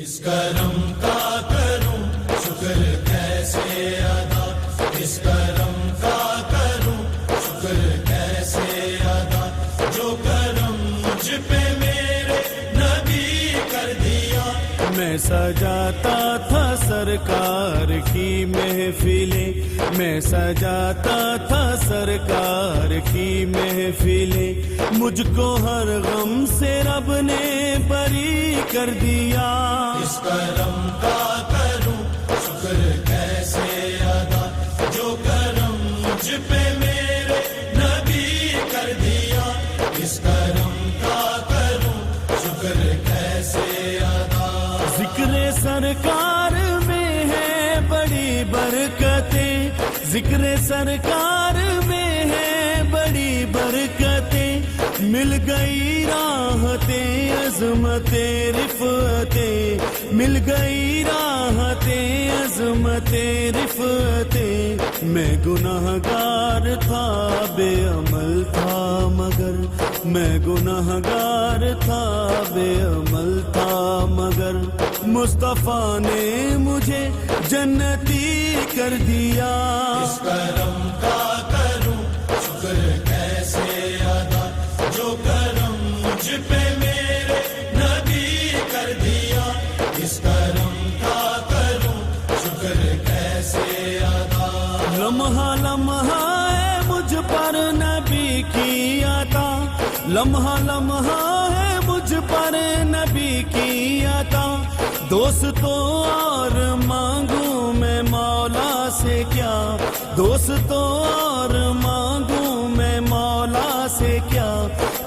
اس کرم کا کروں شکر کیسے ادا، اس کرم کا کروں شکر کیسے ادا، جو کرم مجھ پہ میرے نبی کر دیا۔ میں سجاتا تھا سرکار کی محفلیں، میں سجاتا تھا سرکار کی محفلیں، مجھ کو ہر غم سے رب نے بری کر دیا۔ اس کرم کا کروں شکر کیسے ادا، جو کرم مجھ پہ میرے نبی کر دیا۔ اس کرم کا کروں شکر کیسے ادا۔ ذکر سرکار میں ہے بڑی برکتیں، ذکر سرکار میں ہے بڑی برکتیں، مل گئی راحتیں عظمتیں رفعتیں، مل گئی راحتیں عظمتیں رفعتیں۔ میں گناہگار تھا بے عمل تھا مگر، میں گناہگار تھا بے عمل تھا مگر، مصطفیٰ نے مجھے جنتی کر دیا۔ اس کرم کا کروں شکر کیسے ادا، جو کرم مجھ پہ میرے نبی کر دیا۔ اس کرم کا کروں شکر کیسے ادا۔ لمحہ لمحہ ہے مجھ پر نبی کی عطا، لمحہ لمحہ ہے مجھ پر نبی کی عطا، دوستوں اور مانگوں میں مولا سے کیا، دوستوں اور مانگوں میں مولا سے کیا،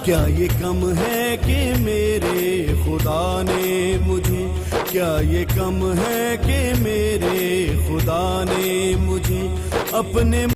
کیا یہ کم ہے کہ میرے خدا نے مجھے، کیا یہ کم ہے کہ میرے خدا نے مجھے اپنے